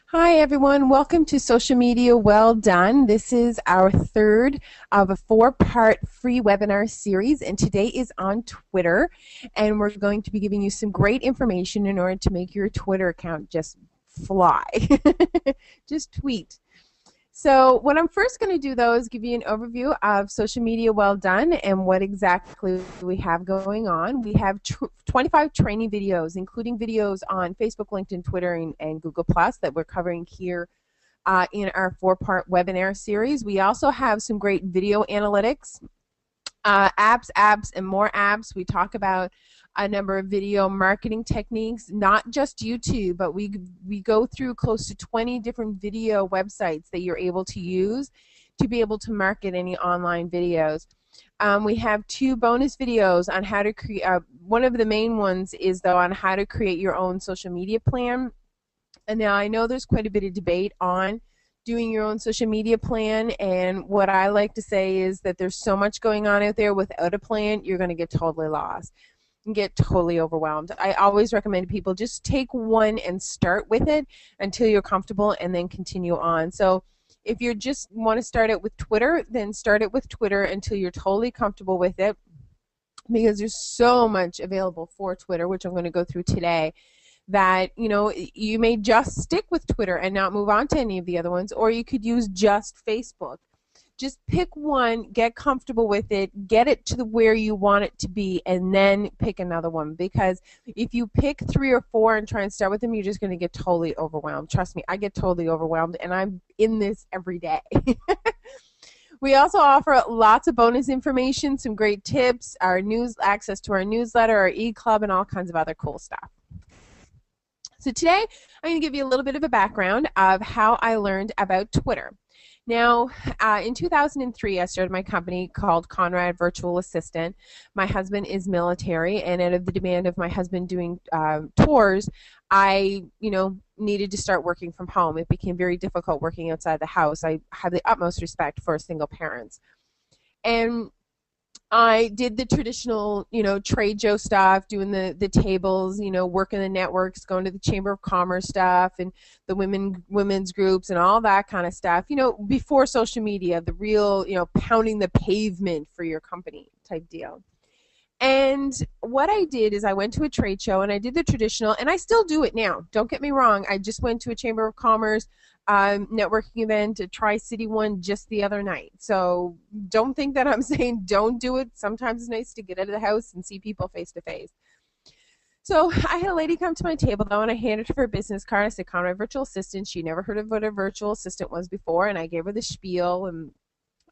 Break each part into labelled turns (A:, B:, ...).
A: Hi, everyone. Welcome to Social Media Well Done. This is our third of a four-part free webinar series, and today is on Twitter. And we're going to be giving you some great information in order to make your Twitter account just fly. Just tweet. So what I'm first going to do, though, is give you an overview of Social Media Well Done and what exactly we have going on. We have 25 training videos, including videos on Facebook, LinkedIn, Twitter, and Google Plus that we're covering here in our four-part webinar series. We also have some great video analytics, apps, and more apps. We talk about a number of video marketing techniques, not just YouTube, but we go through close to 20 different video websites that you're able to use to be able to market any online videos. We have two bonus videos on how to create. One of the main ones is, though, on how to create your own social media plan. And now I know there's quite a bit of debate on doing your own social media plan, and what I like to say is that there's so much going on out there. Without a plan, you're going to get totally lost and get totally overwhelmed. I always recommend people just take one and start with it until you're comfortable and then continue on. So if you just want to start it with Twitter, then start it with Twitter until you're totally comfortable with it, because there's so much available for Twitter, which I'm going to go through today, that you may just stick with Twitter and not move on to any of the other ones, or you could use just Facebook. Just pick one, get comfortable with it, get it to where you want it to be, and then pick another one. Because if you pick 3 or 4 and try and start with them, you're just going to get totally overwhelmed. Trust me, I get totally overwhelmed, and I'm in this every day. We also offer lots of bonus information, some great tips, access to our newsletter, our e-club, and all kinds of other cool stuff. So today, I'm going to give you a little bit of a background of how I learned about Twitter. Now, in 2003, I started my company called Conrad Virtual Assistant. My husband is military, and out of the demand of my husband doing tours, I, needed to start working from home. It became very difficult working outside the house. I have the utmost respect for single parents. And I did the traditional, trade show stuff, doing the tables, working the networks, going to the Chamber of Commerce stuff, and the women's groups and all that kind of stuff. Before social media, the real, pounding the pavement for your company type deal. And what I did is I went to a trade show and I did the traditional, and I still do it now. Don't get me wrong. I just went to a Chamber of Commerce networking event, a Tri-City one, just the other night. So don't think that I'm saying don't do it. Sometimes it's nice to get out of the house and see people face to face. So I had a lady come to my table, though, and I handed her a business card. I said, Conrad Virtual Assistant. She never heard of what a virtual assistant was before, and I gave her the spiel, and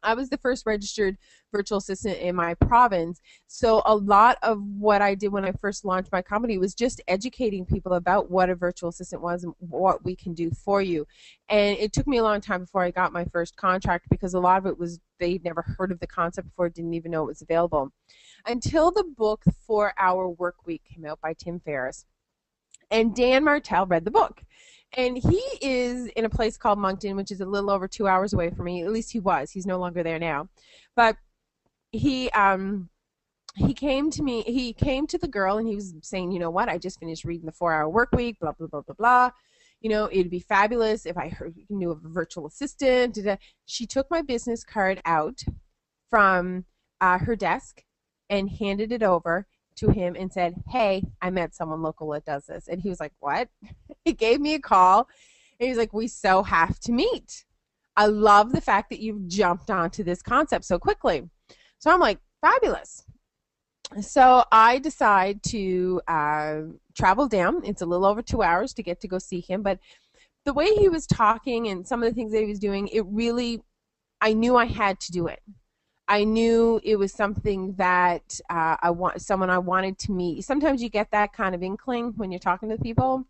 A: I was the first registered virtual assistant in my province. So a lot of what I did when I first launched my company was just educating people about what a virtual assistant was and what we can do for you. And it took me a long time before I got my first contract, because a lot of it was they'd never heard of the concept before, didn't even know it was available. Until the book 4 Hour Workweek came out by Tim Ferriss. And Dan Martell read the book. And he is in a place called Moncton, which is a little over 2 hours away from me. At least he was. He's no longer there now. But he came to me. He came to the girl, and he was saying, you know what? I just finished reading the 4 Hour Workweek. Blah blah blah blah blah. It'd be fabulous if I knew of a virtual assistant. She took my business card out from her desk and handed it over to him and said, hey, I met someone local that does this. And he was like, what? He gave me a call, and he was like, we so have to meet. I love the fact that you've jumped onto this concept so quickly. So I'm like, fabulous. So I decide to travel down. It's a little over 2 hours to get to go see him, but the way he was talking and some of the things that he was doing, I knew I had to do it. I knew it was something that someone I wanted to meet. Sometimes you get that kind of inkling when you're talking to people.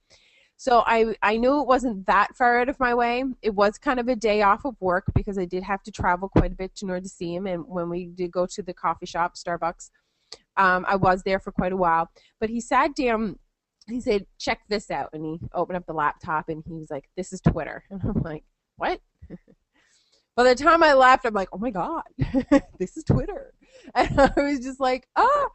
A: So I knew it wasn't that far out of my way. It was kind of a day off of work, because I did have to travel quite a bit in order to see him. And when we did go to the coffee shop, Starbucks, I was there for quite a while. But he sat down, he said, check this out. And he opened up the laptop, and he was like, this is Twitter. And I'm like, what? By the time I left, I'm like, oh my God, this is Twitter. And I was just like, oh.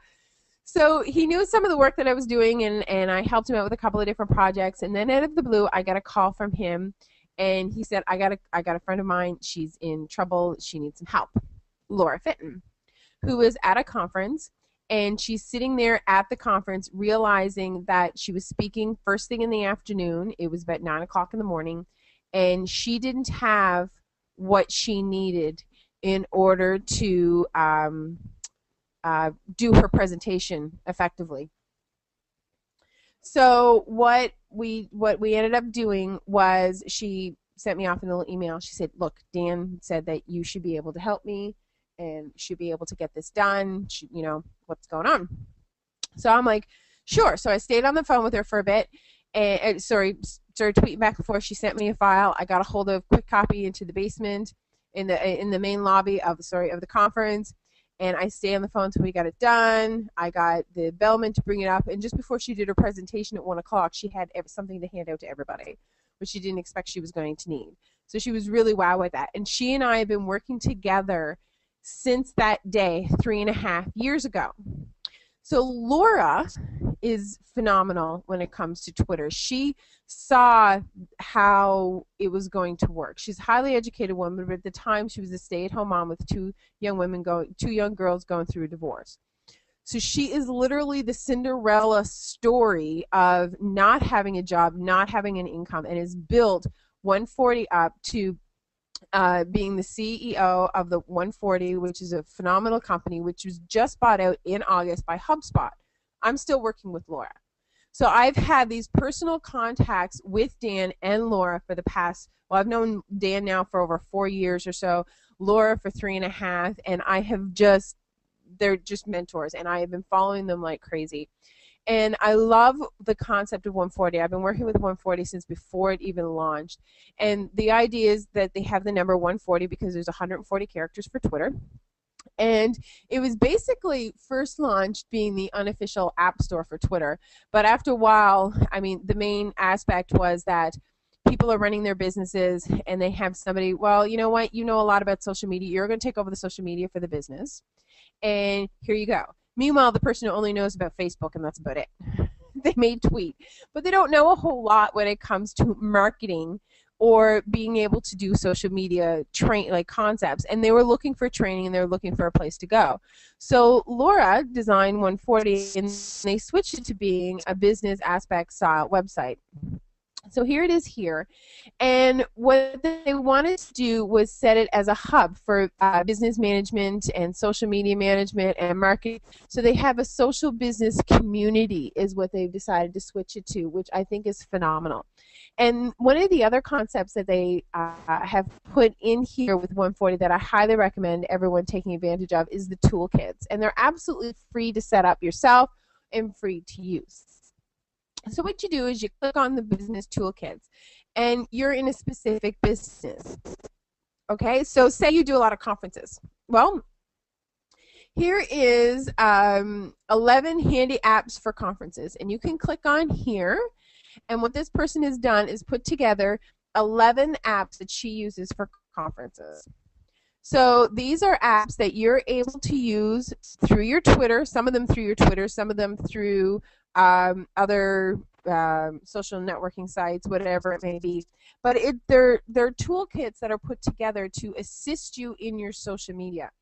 A: So he knew some of the work that I was doing, and I helped him out with a couple of different projects. And then out of the blue, I got a call from him, and he said, I got a friend of mine. She's in trouble. She needs some help. Laura Fitton, who was at a conference, and she's sitting there at the conference realizing that she was speaking first thing in the afternoon. It was about 9 o'clock in the morning, and she didn't have what she needed in order to do her presentation effectively. So what we ended up doing was she sent me off a little email. She said, "Look, Dan said that you should be able to help me and should be able to get this done. What's going on?" So I'm like, "Sure." So I stayed on the phone with her for a bit, and started tweeting back and forth. She sent me a file. I got a hold of Quick Copy into the basement in the main lobby of the conference. And I stayed on the phone until we got it done. I got the bellman to bring it up, and just before she did her presentation at 1 o'clock, she had something to hand out to everybody, which she didn't expect she was going to need. So she was really wow with that. And she and I have been working together since that day, 3.5 years ago. So Laura is phenomenal when it comes to Twitter. She saw how it was going to work. She's a highly educated woman, but at the time she was a stay-at-home mom with two young girls going through a divorce. So she is literally the Cinderella story of not having a job, not having an income, and has built 140 up to being the CEO of the 140, which is a phenomenal company, which was just bought out in August by HubSpot. I'm still working with Laura. So I've had these personal contacts with Dan and Laura for the past, I've known Dan now for over 4 years or so, Laura for 3.5, and they're just mentors, and I have been following them like crazy. And I love the concept of 140. I've been working with 140 since before it even launched. And the idea is that they have the number 140 because there's 140 characters for Twitter. And it was basically first launched being the unofficial app store for Twitter. But after a while, the main aspect was that people are running their businesses and they have somebody, well, you know what, you know a lot about social media. You're going to take over the social media for the business. And here you go. Meanwhile, the person who only knows about Facebook, and that's about it. They may tweet, but they don't know a whole lot when it comes to marketing or being able to do social media concepts. And they were looking for training, and they were looking for a place to go. So Laura designed 140, and they switched it to being a business aspect style website. So here it is here, and what they wanted to do was set it as a hub for business management and social media management and marketing. So they have a social business community is what they've decided to switch it to, which I think is phenomenal. And one of the other concepts that they have put in here with 140 that I highly recommend everyone taking advantage of is the toolkits, and they're absolutely free to set up yourself and free to use. So what you do is you click on the business toolkits, and you're in a specific business. Okay, so say you do a lot of conferences. Well, here is 11 handy apps for conferences, and you can click on here, and what this person has done is put together 11 apps that she uses for conferences. So these are apps that you're able to use through your Twitter, some of them through your Twitter, some of them through other social networking sites, whatever it may be. But they're toolkits that are put together to assist you in your social media.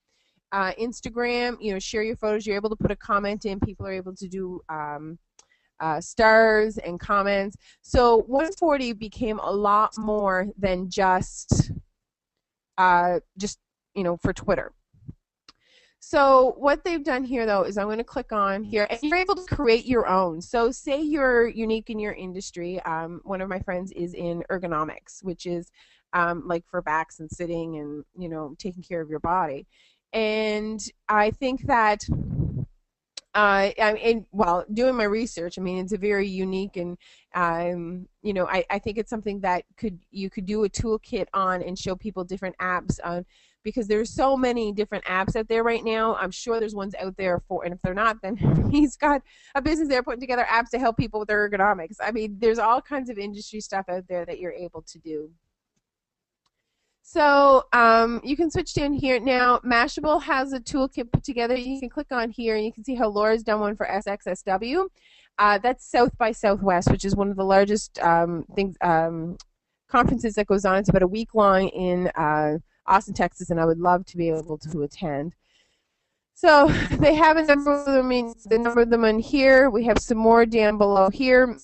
A: Instagram, share your photos. You're able to put a comment in. People are able to do stars and comments. So 140 became a lot more than just for Twitter. So what they've done here, though, is I'm going to click on here, and you're able to create your own. So say you're unique in your industry. One of my friends is in ergonomics, which is like for backs and sitting and, taking care of your body. And I think that, doing my research, it's a very unique and, I think it's something that you could do a toolkit on and show people different apps on. Because there's so many different apps out there right now. I'm sure there's ones out there and if they're not, then he's got a business there putting together apps to help people with their ergonomics. There's all kinds of industry stuff out there that you're able to do. So you can switch down here. Now, Mashable has a toolkit put together. You can click on here and you can see how Laura's done one for SXSW. That's South by Southwest, which is one of the largest conferences that goes on. It's about a week long in Austin, Texas, and I would love to be able to attend. So they have a number of them, the number of them on here. We have some more down below here.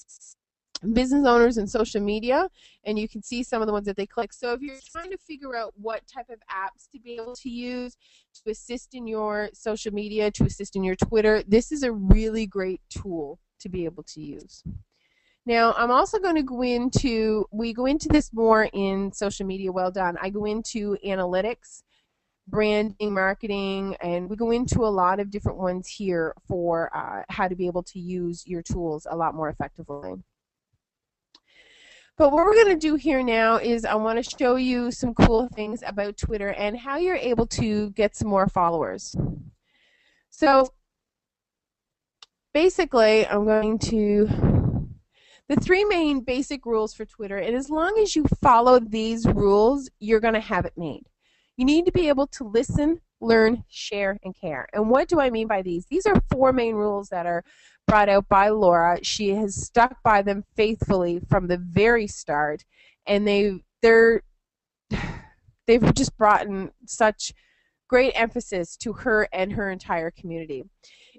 A: Business owners and social media, and you can see some of the ones that they click. So if you're trying to figure out what type of apps to be able to use to assist in your social media, to assist in your Twitter, this is a really great tool to be able to use. Now, I'm also going to go into, we go into this more in Social Media Well Done. I go into analytics, branding, marketing, and we go into a lot of different ones here for how to be able to use your tools a lot more effectively. But what we're going to do here now is I want to show you some cool things about Twitter and how you're able to get some more followers. So basically, I'm going to, the three main basic rules for Twitter, and as long as you follow these rules, you're going to have it made. You need to be able to listen, learn, share, and care. And what do I mean by these? These are four main rules that are brought out by Laura. She has stuck by them faithfully from the very start, and they've just brought in such great emphasis to her and her entire community.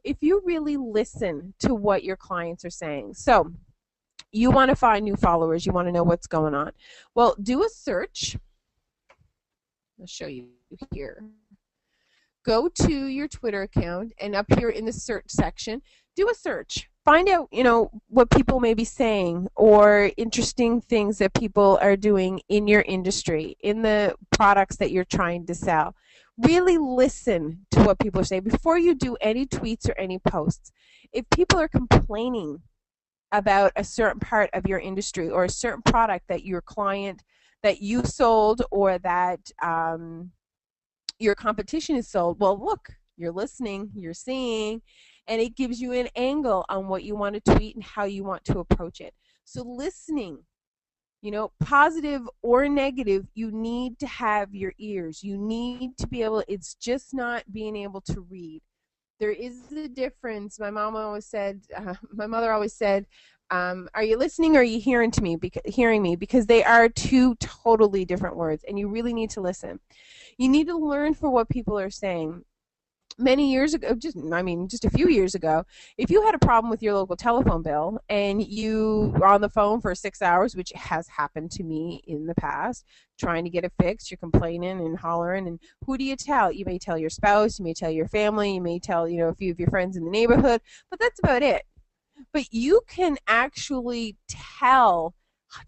A: If you really listen to what your clients are saying, so you want to find new followers, you want to know what's going on, well, do a search. I'll show you here. Go to your Twitter account, and up here in the search section, do a search. Find out, what people may be saying or interesting things that people are doing in your industry, in the products that you're trying to sell. Really listen to what people are saying before you do any tweets or any posts. If people are complaining about a certain part of your industry or a certain product that your client, that you sold, or that your competition is sold, well, look, you're listening, you're seeing, and it gives you an angle on what you want to tweet and how you want to approach it. So listening, positive or negative, you need to have your ears. You need to be able, it's just not being able to read. There is a difference. My mom always said, my mother always said, are you listening or are you hearing me? Because they are two totally different words, and you really need to listen. You need to learn for what people are saying. Many years ago, just a few years ago, if you had a problem with your local telephone bill and you were on the phone for 6 hours, which has happened to me in the past, trying to get it fixed, you're complaining and hollering, and who do you tell? You may tell your spouse, you may tell your family, you may tell a few of your friends in the neighborhood, but that's about it. But you can actually tell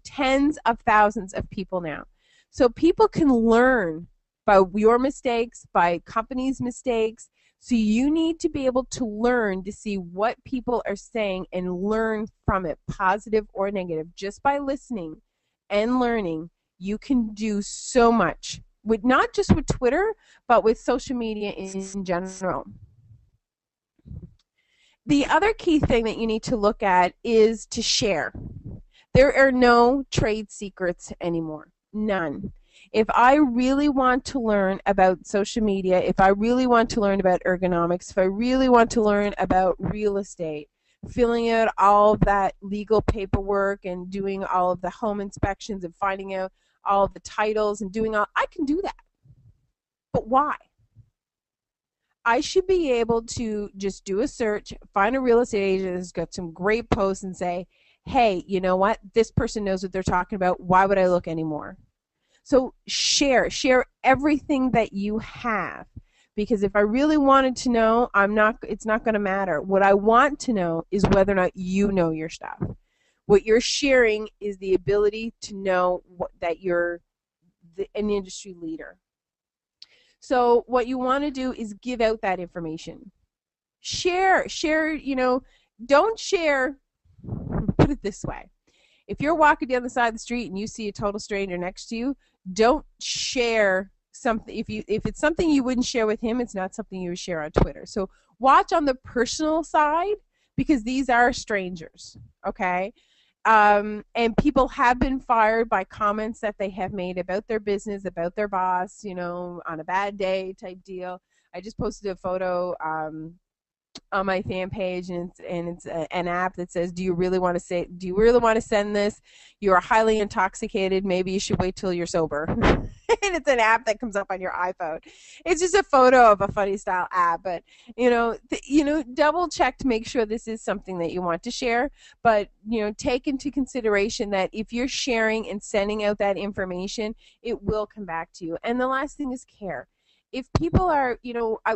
A: tens of thousands of people now. So people can learn by your mistakes, by companies' mistakes. So you need to be able to learn to see what people are saying and learn from it, positive or negative. Just by listening and learning, you can do so much, with not just with Twitter, but with social media in general. The other key thing that you need to look at is to share. There are no trade secrets anymore. None. If I really want to learn about social media, if I really want to learn about ergonomics, if I really want to learn about real estate, filling out all of that legal paperwork and doing all of the home inspections and finding out all of the titles and doing all, I can do that. But why? I should be able to just do a search, find a real estate agent that's got some great posts and say, hey, you know what? This person knows what they're talking about. Why would I look anymore? So share everything that you have, because if I really wanted to know, it's not going to matter. What I want to know is whether or not you know your stuff. What you're sharing is the ability to know that you're an industry leader. So what you want to do is give out that information. Share, don't share, put it this way. If you're walking down the side of the street and you see a total stranger next to you, don't share something. If it's something you wouldn't share with him, it's not something you would share on Twitter. So watch on the personal side, because these are strangers, okay? and people have been fired by comments that they have made about their business, about their boss, you know, on a bad day type deal. I just posted a photo on my fan page, and it's an app that says, do you really want to send this? You are highly intoxicated, maybe you should wait till you're sober. And it's an app that comes up on your iPhone. It's just a photo of a funny style app, but double check to make sure this is something that you want to share. But take into consideration that if you're sharing and sending out that information, it will come back to you. And the last thing is care. If people are,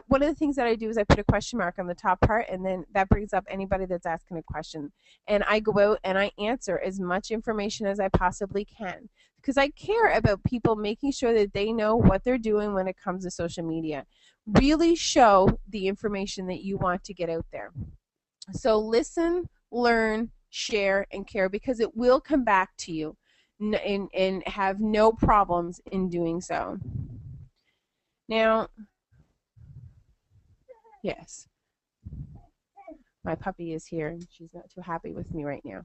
A: one of the things that I do is I put a question mark on the top part, and then that brings up anybody that's asking a question. And I go out and I answer as much information as I possibly can, because I care about people making sure that they know what they're doing when it comes to social media. Really show the information that you want to get out there. So listen, learn, share, and care, because it will come back to you, and have no problems in doing so. Now, yes, my puppy is here, and she's not too happy with me right now.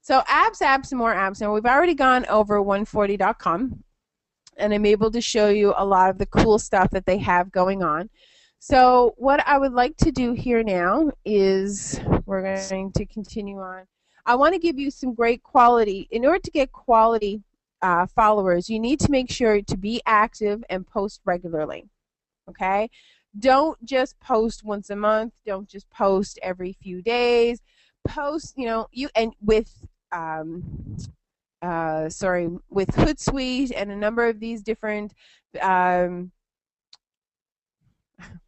A: So apps, and more apps. Now, we've already gone over 140.com, and I'm able to show you a lot of the cool stuff that they have going on. So what I would like to do here now is we're going to continue on. I want to give you some great quality. In order to get quality followers, you need to make sure to be active and post regularly. Okay? Don't just post once a month. Don't just post every few days. Post, with Hootsuite and a number of these different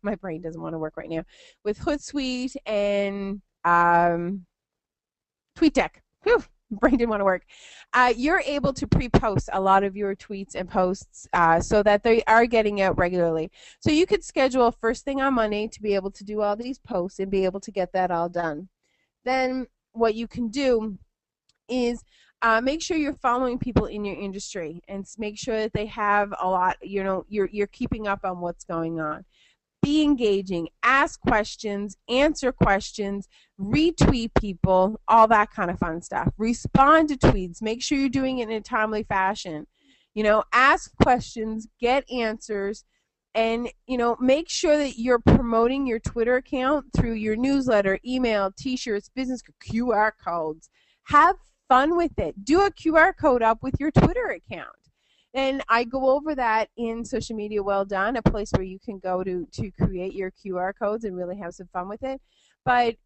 A: my brain doesn't want to work right now. With Hootsuite and TweetDeck. Whew. Brain didn't want to work. You're able to pre-post a lot of your tweets and posts so that they are getting out regularly. So you could schedule first thing on Monday to be able to do all these posts and be able to get that all done. Then what you can do is make sure you're following people in your industry, and make sure that they have a lot, you're keeping up on what's going on. Be engaging, ask questions, answer questions, retweet people, all that kind of fun stuff. Respond to tweets. Make sure you're doing it in a timely fashion. Ask questions, get answers, and make sure that you're promoting your Twitter account through your newsletter, email, t-shirts, business QR codes. Have fun with it. Do a QR code up with your Twitter account. And I go over that in Social Media Well Done, a place where you can go to create your QR codes and really have some fun with it. But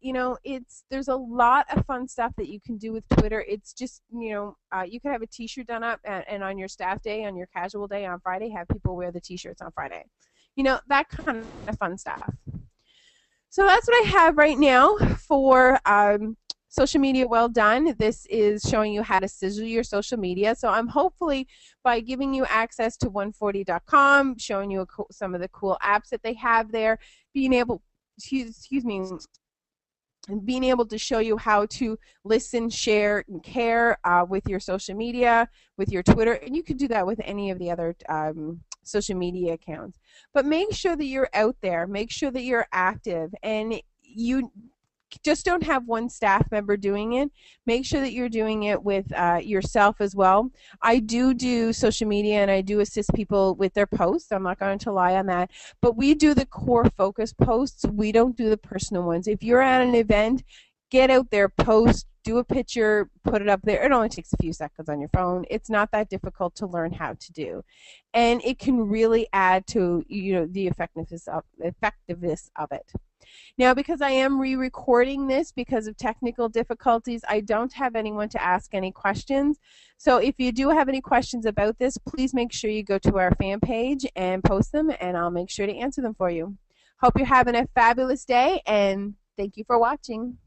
A: there's a lot of fun stuff that you can do with Twitter. It's just you can have a T-shirt done up, and on your staff day, on your casual day on Friday, have people wear the T-shirts on Friday. That kind of fun stuff. So that's what I have right now for Social Media Well Done. This is showing you how to sizzle your social media. So I'm hopefully, by giving you access to 140.com, showing you some of the cool apps that they have there, being able to show you how to listen, share, and care with your social media, with your Twitter, and you can do that with any of the other social media accounts. But make sure that you're out there. Make sure that you're active, and you just don't have one staff member doing it. Make sure that you're doing it with yourself as well. I do social media, and I do assist people with their posts. I'm not going to lie on that. But we do the core focus posts. We don't do the personal ones. If you're at an event, get out there, post, do a picture, put it up there. It only takes a few seconds on your phone. It's not that difficult to learn how to do. And it can really add to the effectiveness of it. Now, because I am re-recording this because of technical difficulties, I don't have anyone to ask any questions. So if you do have any questions about this, please make sure you go to our fan page and post them, and I'll make sure to answer them for you. Hope you're having a fabulous day, and thank you for watching.